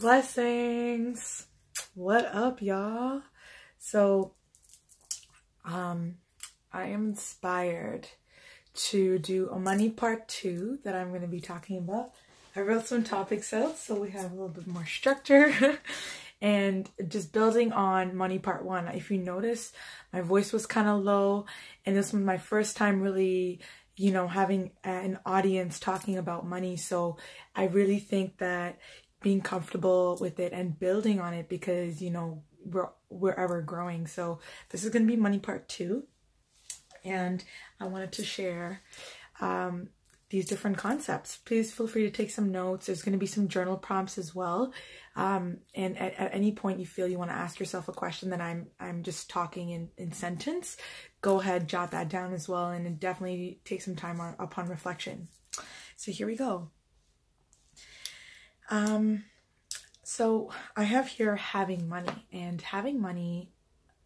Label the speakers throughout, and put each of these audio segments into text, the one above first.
Speaker 1: Blessings. What up, y'all? So I am inspired to do a money part 2 that I'm going to be talking about. I wrote some topics out so we have a little bit more structure and just building on money part 1. If you notice, my voice was kind of low, and this was my first time really, you know, having an audience talking about money. So I really think that being comfortable with it and building on it, because, you know, we're ever growing. So this is going to be money part 2. And I wanted to share these different concepts. Please feel free to take some notes. There's going to be some journal prompts as well. And at any point you feel you want to ask yourself a question that I'm just talking in sentence, go ahead, jot that down as well, and definitely take some time upon reflection. So here we go. So I have here having money, and having money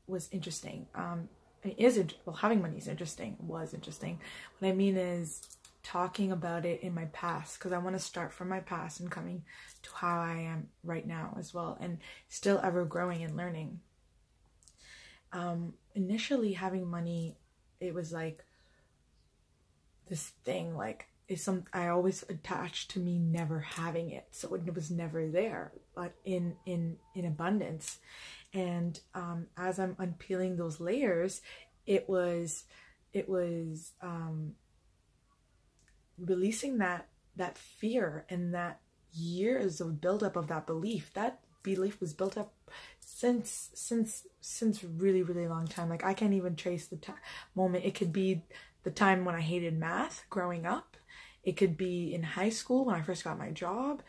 Speaker 1: was interesting. Having money is interesting, was interesting. What I mean is talking about it in my past, because I want to start from my past and coming to how I am right now as well, and still ever growing and learning. Initially having money, it was like this thing, like I always attached to me never having it, so it was never there, but in abundance. And as I'm unpeeling those layers, it was releasing that fear and that years of buildup of that belief. That belief was built up since really long time. Like I can't even trace the moment. It could be the time when I hated math growing up. It could be in high school when I first got my job,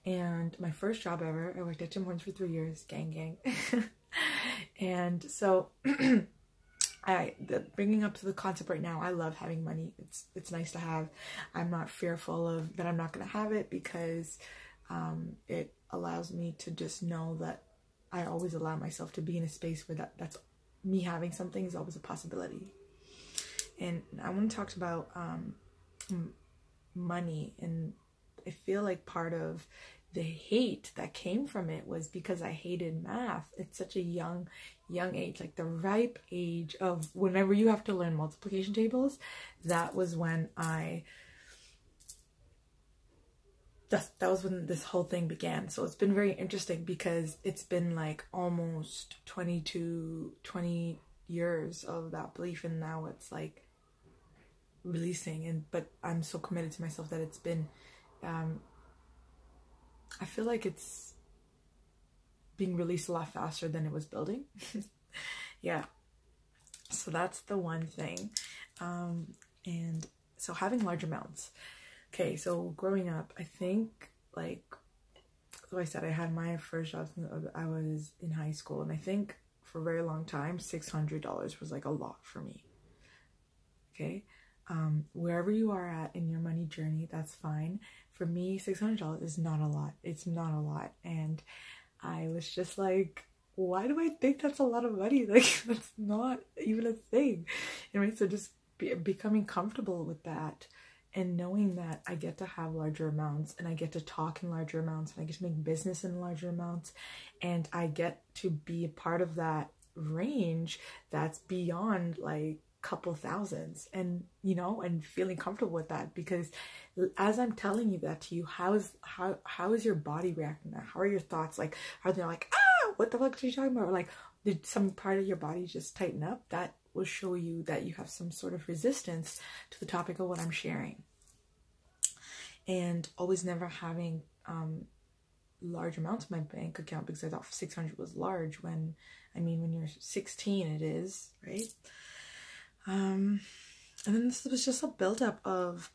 Speaker 1: and my first job ever. I worked at Tim Hortons for 3 years, gang. And so bringing up to the concept right now, I love having money. It's nice to have. I'm not fearful of that I'm not going to have it, because it allows me to just know that I always allow myself to be in a space where that's me having something is always a possibility. And I want to talk about money, and I feel like part of the hate that came from it was because I hated math. It's such a young age, like the ripe age of whenever you have to learn multiplication tables. That was when that was when this whole thing began. So it's been very interesting, because it's been like almost 20 years of that belief, and now it's like releasing. But I'm so committed to myself that it's been I feel like it's being released a lot faster than it was building. Yeah, so that's the one thing. And so having large amounts. Okay, so growing up, I think, like I said, I had my first job, I was in high school, and I think for a very long time $600 was like a lot for me. Okay, wherever you are at in your money journey, that's fine. For me, $600 is not a lot. It's not a lot. And I was just like, why do I think that's a lot of money? Like, that's not even a thing. Anyway, so just becoming comfortable with that, and knowing that I get to have larger amounts, and I get to talk in larger amounts, and I get to make business in larger amounts, and I get to be a part of that range that's beyond like couple thousands, and you know, and feeling comfortable with that. Because as I'm telling you that to you, how is your body reacting to that? How are your thoughts? Like, are they like, ah, what the fuck are you talking about? Or like, did some part of your body just tighten up? That will show you that you have some sort of resistance to the topic of what I'm sharing. And always never having large amounts in my bank account, because I thought 600 was large, when when you're 16 it is, right? And then this was just a buildup of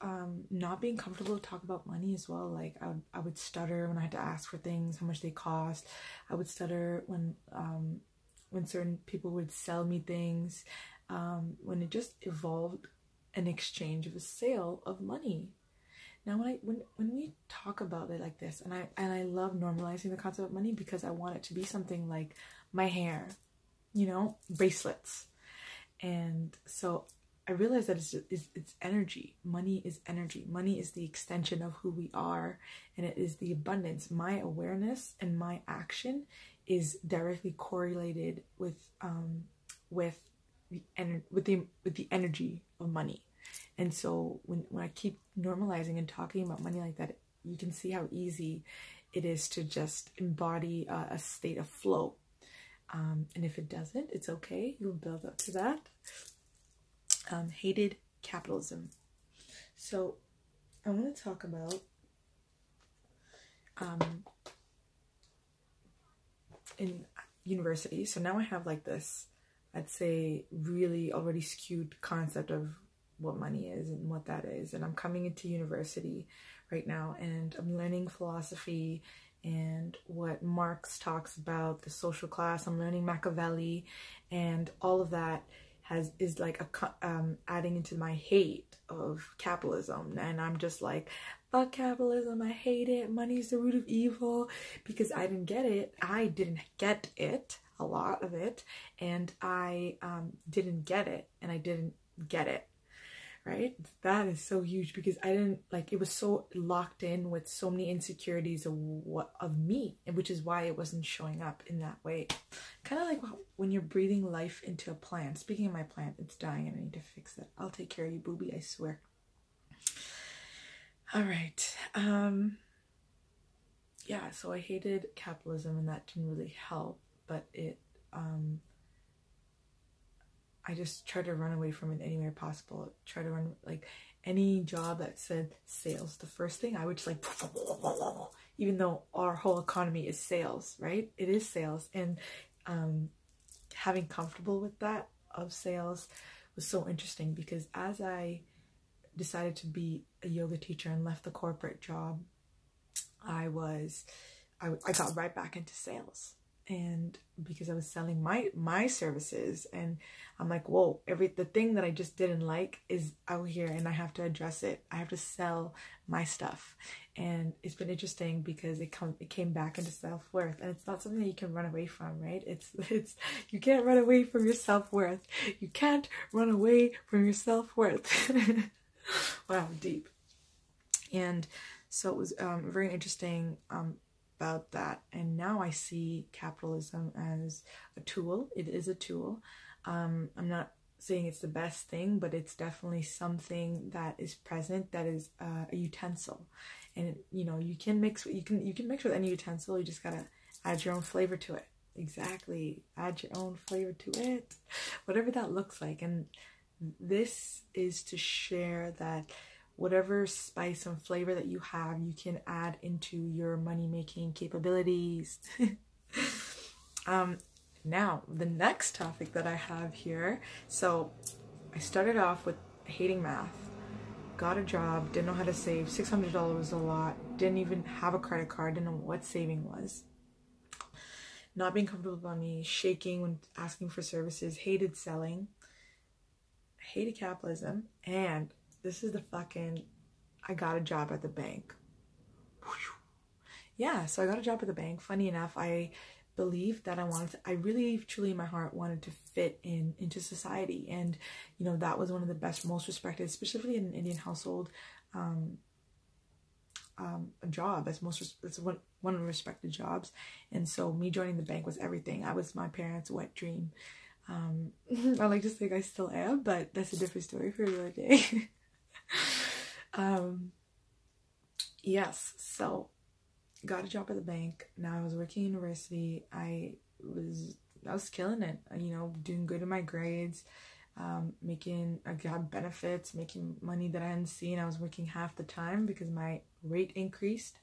Speaker 1: not being comfortable to talk about money as well. Like I would stutter when I had to ask for things, how much they cost. I would stutter when certain people would sell me things, when it just evolved an exchange of a sale of money. Now when we talk about it like this, and I love normalizing the concept of money, because I want it to be something like my hair, you know, bracelets. And so I realized that it's energy. Money is energy. Money is the extension of who we are, and it is the abundance. My awareness and my action is directly correlated with the energy of money. And so when I keep normalizing and talking about money like that, you can see how easy it is to just embody a state of flow. And if it doesn't, it's okay. You'll build up to that. Hated capitalism. So I want to talk about in university. So now I have like this, I'd say, really already skewed concept of what money is and what that is. And I'm coming into university right now, and I'm learning philosophy and what Marx talks about, the social class. I'm learning Machiavelli, and all of that is like adding into my hate of capitalism. And I'm just like, fuck capitalism, I hate it, money's the root of evil, because I didn't get it. I didn't get it, a lot of it, and I didn't get it, and I didn't get it, right? That is so huge, because I didn't, like, it was so locked in with so many insecurities of me, and which is why it wasn't showing up in that way. Kind of like when you're breathing life into a plant. Speaking of my plant, it's dying and I need to fix it. I'll take care of you, booby, I swear. All right. Yeah, so I hated capitalism, and that didn't really help, but it I just try to run away from it any way possible. Try to run, like, any job that said sales. The first thing I would just like, even though our whole economy is sales, right? It is sales. And having comfortable with that of sales was so interesting, because as I decided to be a yoga teacher and left the corporate job, I got right back into sales. And because I was selling my services, and I'm like, whoa, the thing that I just didn't like is out here, and I have to address it. I have to sell my stuff. And it's been interesting because it came back into self-worth, and it's not something that you can run away from, right? It's you can't run away from your self-worth. You can't run away from your self-worth. Wow, deep. And so it was very interesting about that. And now I see capitalism as a tool. It is a tool. I'm not saying it's the best thing, but it's definitely something that is present, that is a utensil. And you know, you can mix with any utensil. You just gotta add your own flavor to it. Exactly. Add your own flavor to it, whatever that looks like. And this is to share that whatever spice and flavor that you have, you can add into your money-making capabilities. Now, the next topic that I have here. So I started off with hating math, got a job, didn't know how to save. $600 was a lot, didn't even have a credit card, didn't know what saving was. Not being comfortable with money, shaking when asking for services, hated selling, hated capitalism, and this is the fucking, I got a job at the bank. Yeah, so I got a job at the bank. Funny enough, I believed that I really, truly in my heart wanted to fit into society. And, you know, that was one of the best, most respected, specifically in an Indian household, a job. It's one of the respected jobs. And so me joining the bank was everything. I was my parents' wet dream. I like to think I still am, but that's a different story for another day. Yes, so got a job at the bank. Now I was working in university. I was killing it, you know, doing good in my grades, I got benefits, making money that I hadn't seen. I was working half the time because my rate increased,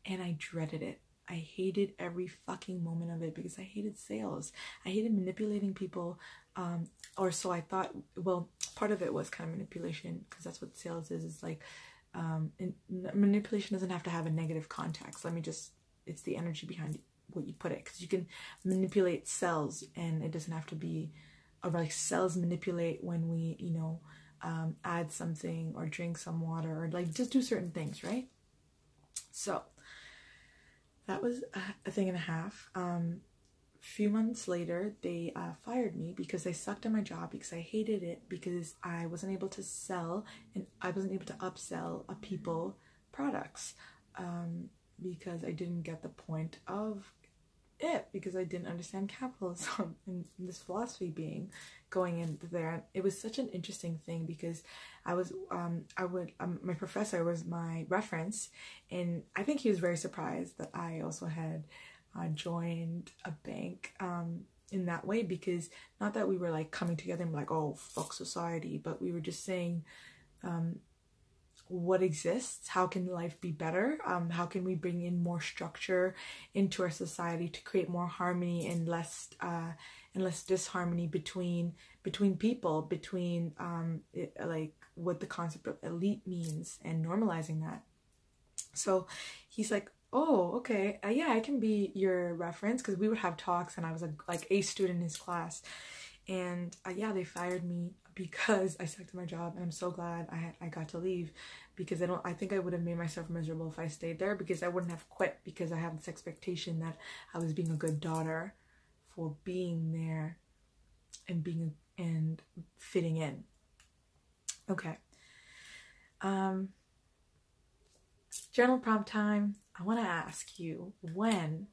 Speaker 1: and I dreaded it. I hated every fucking moment of it because I hated sales. I hated manipulating people, or so I thought. Well, part of it was kind of manipulation, because that's what sales is. It's like, manipulation doesn't have to have a negative context. It's the energy behind what you put it, because you can manipulate cells, and it doesn't have to be, or like cells manipulate when we, you know, add something or drink some water, or like just do certain things, right? So that was a thing and a half. few months later, they fired me because I sucked at my job, because I hated it, because I wasn't able to sell and I wasn't able to upsell people products, because I didn't get the point of it, because I didn't understand capitalism and this philosophy being going in there. It was such an interesting thing because my professor was my reference, and I think he was very surprised that I also had joined a bank in that way, because not that we were like coming together and like, oh, fuck society, but we were just saying what exists, how can life be better, how can we bring in more structure into our society to create more harmony and less disharmony between people, between like what the concept of elite means, and normalizing that. So he's like, oh, okay, yeah, I can be your reference, because we would have talks and I was like a student in his class. And yeah, they fired me because I sucked at my job, and I'm so glad I got to leave, because I think I would have made myself miserable if I stayed there, because I wouldn't have quit, because I have this expectation that I was being a good daughter for being there and fitting in. Okay. Journal prompt time. I want to ask you, when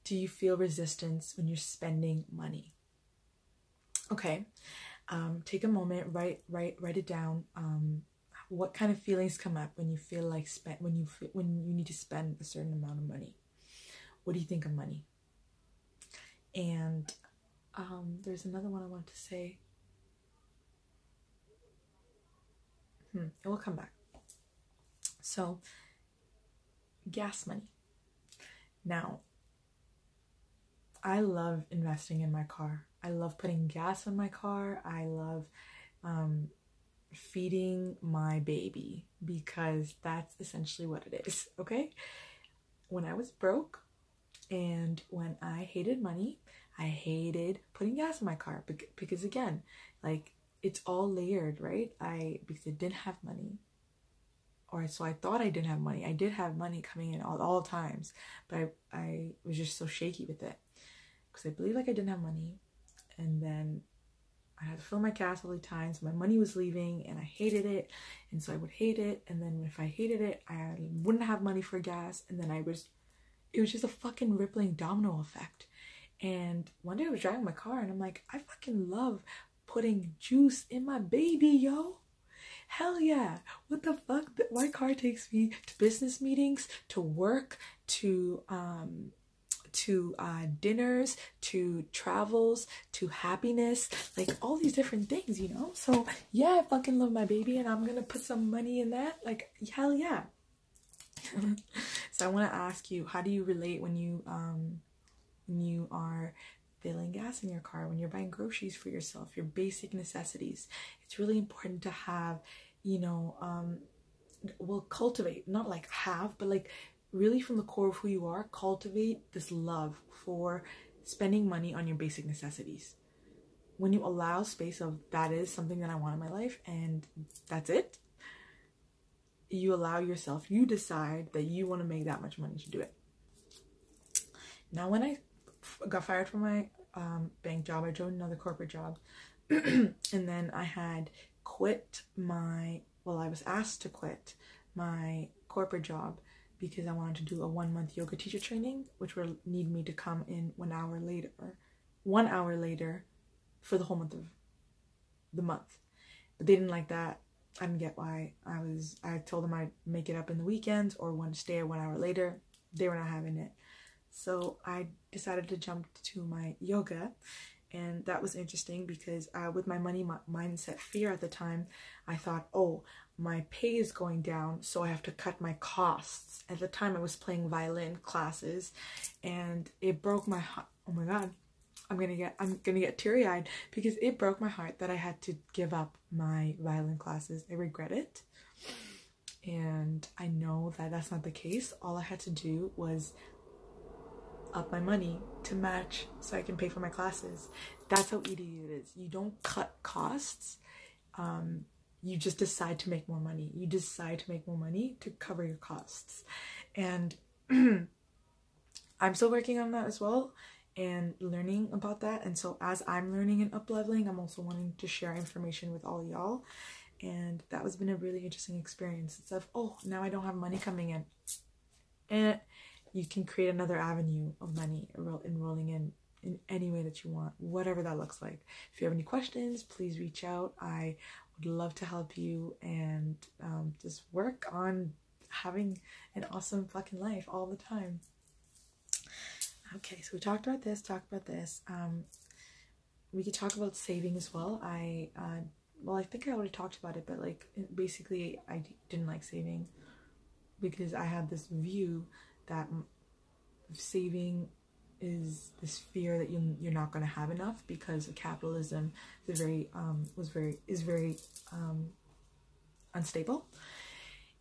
Speaker 1: do you feel resistance when you're spending money? Okay. Take a moment, write it down. What kind of feelings come up when you feel like when you need to spend a certain amount of money? What do you think of money? And there's another one I want to say. It will come back. So, gas money. Now, I love investing in my car. I love putting gas in my car. I love feeding my baby, because that's essentially what it is, okay? When I was broke and when I hated money, I hated putting gas in my car, because again, like, it's all layered, right? Because I didn't have money, or so I thought I didn't have money. I did have money coming in all times, but I was just so shaky with it, because I believed like I didn't have money, and then I had to fill my gas all the time, so my money was leaving, and I hated it, and so I would hate it, and then if I hated it, I wouldn't have money for gas, and then it was just a fucking rippling domino effect. And one day I was driving my car, and I'm like, I fucking love putting juice in my baby, yo. Hell yeah. What the fuck? My car takes me to business meetings, to work, to dinners, to travels, to happiness, like all these different things, you know? So yeah, I fucking love my baby, and I'm gonna put some money in that. Like, hell yeah. So I want to ask you, how do you relate when you are filling gas in your car, when you're buying groceries for yourself, your basic necessities? It's really important to have, you know, cultivate, not like have, but like really from the core of who you are, cultivate this love for spending money on your basic necessities. When you allow space of, that is something that I want in my life, and that's it, you allow yourself, you decide that you want to make that much money to do it. Now, when I got fired from my bank job, I joined another corporate job, and then I had quit I was asked to quit my corporate job because I wanted to do a 1-month yoga teacher training, which would need me to come in 1 hour later for the whole month of the month. But they didn't like that. I didn't get why. I told them I'd make it up in the weekends or want to stay 1 hour later. They were not having it. So I decided to jump to my yoga, and that was interesting because with my money mindset fear at the time, I thought, oh, my pay is going down, so I have to cut my costs. At the time, I was playing violin classes, and it broke my heart. Oh my God, I'm gonna get teary-eyed because it broke my heart that I had to give up my violin classes. I regret it, and I know that that's not the case. All I had to do was up my money to match so I can pay for my classes. That's how easy it is. You don't cut costs. You just decide to make more money. You decide to make more money to cover your costs. And I'm still working on that as well. and learning about that. And so as I'm learning and up-leveling, I'm also wanting to share information with all y'all. And that has been a really interesting experience. It's of, oh, now I don't have money coming in. And you can create another avenue of money enrolling in any way that you want, whatever that looks like. If you have any questions, please reach out. I would love to help you and just work on having an awesome fucking life all the time. Okay, so we talked about this, we could talk about saving as well. Well, I think I already talked about it, but like basically I didn't like saving because I had this view that saving is this fear that you're not going to have enough because of capitalism is very unstable.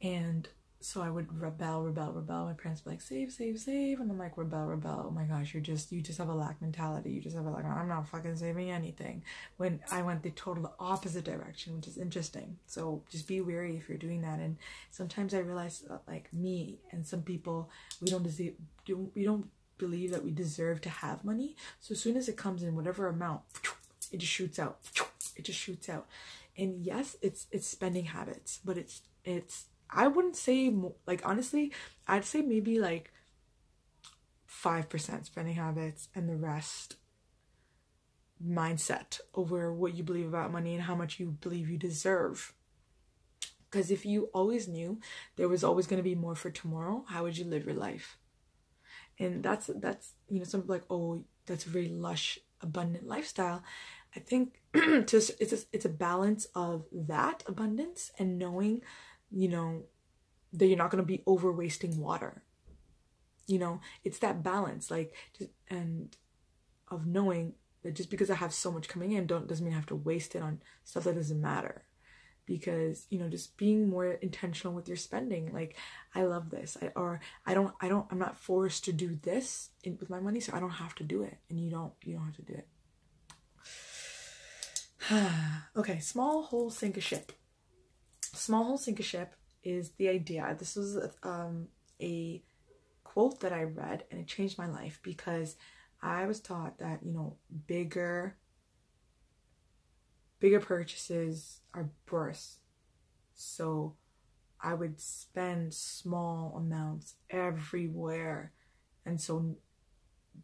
Speaker 1: And so I would rebel. My parents would be like, save. And I'm like, rebel. Oh my gosh, you just have a lack mentality. You just have a like, I'm not fucking saving anything. When I went the total opposite direction, which is interesting. So just be wary if you're doing that. And sometimes I realize that like me and some people, we don't believe that we deserve to have money. So as soon as it comes in whatever amount, it just shoots out. And yes, it's spending habits, but it's I wouldn't say more, like honestly, I'd say maybe like 5% spending habits and the rest mindset over what you believe about money and how much you believe you deserve. Because if you always knew there was always going to be more for tomorrow, how would you live your life? And that's you know, some people are like, oh, that's a very lush, abundant lifestyle. I think it's a balance of that abundance and knowing, you know, that you're not going to be over wasting water. You know, it's that balance, like, and of knowing that just because I have so much coming in doesn't mean I have to waste it on stuff that doesn't matter. Because, you know, just being more intentional with your spending. Like, I love this, I'm not forced to do this with my money, so I don't have to do it, and you don't have to do it. Okay, small hole sink a ship. Small hole sink a ship is the idea. This was a quote that I read, and it changed my life because I was taught that, you know, bigger purchases are worse. So I would spend small amounts everywhere. And so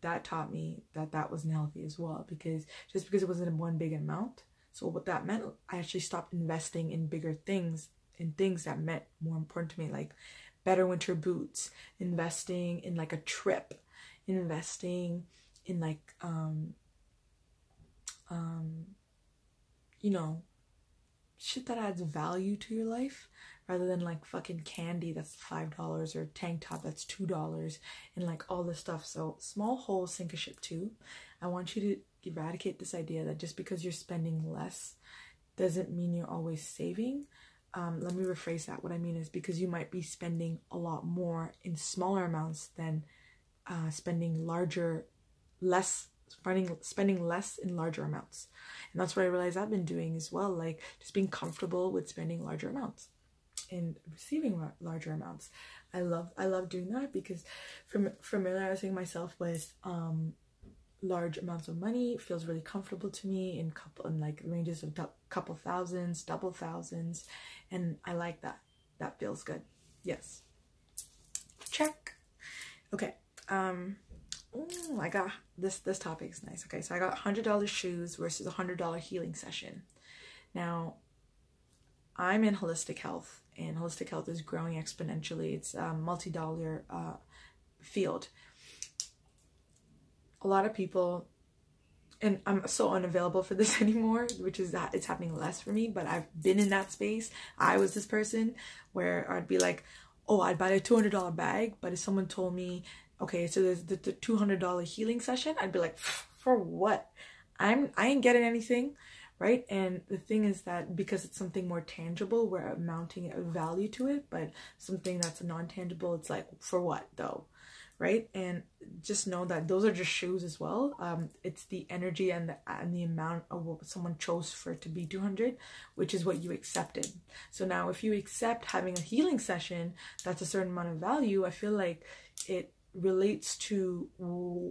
Speaker 1: that taught me that that wasn't healthy as well, because just because it wasn't in one big amount. So what that meant, I actually stopped investing in bigger things, in things that meant more important to me, like better winter boots, investing in like a trip, investing in like, you know, shit that adds value to your life, rather than like fucking candy that's $5 or tank top that's $2 and like all this stuff. So small hole sink a ship too. I want you to eradicate this idea that just because you're spending less doesn't mean you're always saving. Let me rephrase that. What I mean is, because you might be spending a lot more in smaller amounts than spending less in larger amounts. And that's what I realized I've been doing as well, like just being comfortable with spending larger amounts and receiving larger amounts. I love doing that because familiarizing myself with large amounts of money feels really comfortable to me in like ranges of couple thousands, double thousands, and I like that. That feels good. Yes. Check. Okay. Ooh, I got this topic is nice. Okay, so I got $100 shoes versus $100 healing session. Now, I'm in holistic health, and holistic health is growing exponentially. It's a multi-dollar field. A lot of people, and I'm so unavailable for this anymore, which is that it's happening less for me, but I've been in that space. I was this person where I'd be like, oh, I'd buy a $200 bag, but if someone told me, okay, so there's the $200 healing session, I'd be like, for what? I ain't getting anything, right? And the thing is that because it's something more tangible, we're mounting a value to it, but something that's non-tangible, it's like, for what though? Right? And just know that those are just shoes as well. It's the energy and the amount of what someone chose for it to be 200, which is what you accepted. So now if you accept having a healing session that's a certain amount of value, I feel like it relates to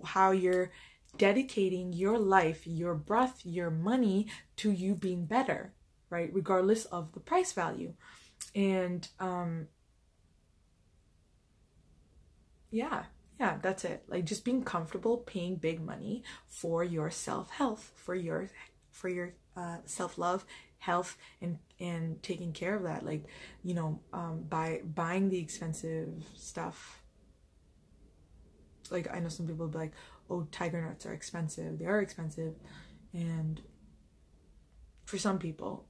Speaker 1: how you're dedicating your life, your breath, your money to you being better, right? Regardless of the price value. And yeah, that's it. Like, just being comfortable paying big money for your self-health, for your self-love, health, and taking care of that. Like, you know, by buying the expensive stuff. Like, I know some people will be like, oh, tiger nuts are expensive. They are expensive, and for some people,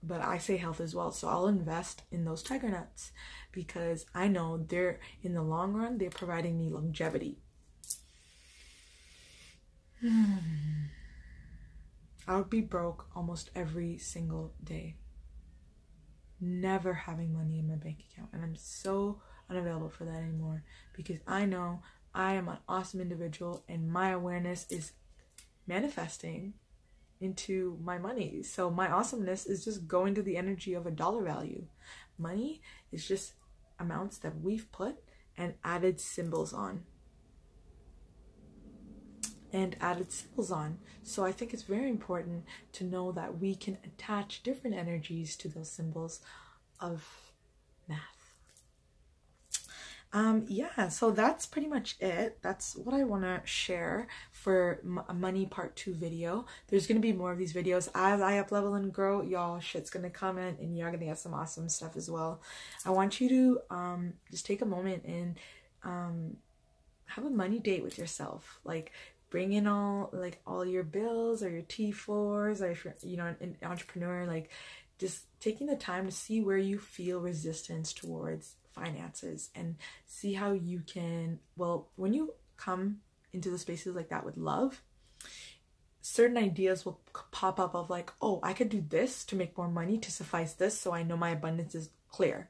Speaker 1: but I say health as well. So I'll invest in those tiger nuts because I know they're, in the long run, they're providing me longevity. I would be broke almost every single day, never having money in my bank account. And I'm so unavailable for that anymore because I know I am an awesome individual and my awareness is manifesting into my money. So my awesomeness is just going to the energy of a dollar value. Money is just amounts that we've put and added symbols on. So I think it's very important to know that we can attach different energies to those symbols of math. Yeah, so that's pretty much it. That's what I want to share for money part 2 video. There's going to be more of these videos as I up level and grow. Y'all, shit's going to come in and you're going to get some awesome stuff as well. I want you to just take a moment and have a money date with yourself. Like, bring in all your bills or your T4s, or if you're, you know, an entrepreneur, like just taking the time to see where you feel resistance towards finances and see how you can, well, when you come into the spaces like that with love, certain ideas will pop up of like, oh, I could do this to make more money to suffice this, so I know my abundance is clear,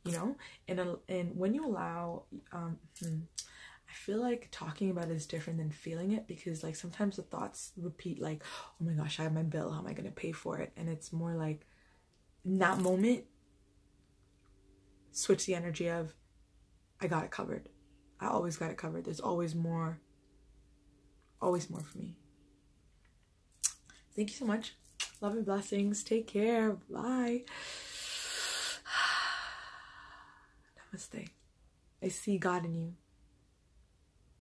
Speaker 1: you know. And when you allow, I feel like talking about it is different than feeling it, because like sometimes the thoughts repeat like, oh my gosh, I have my bill, how am I going to pay for it? And it's more like, in that moment, switch the energy of, I got it covered. I always got it covered. There's always more for me. Thank you so much. Love and blessings. Take care. Bye. Namaste. I see God in you.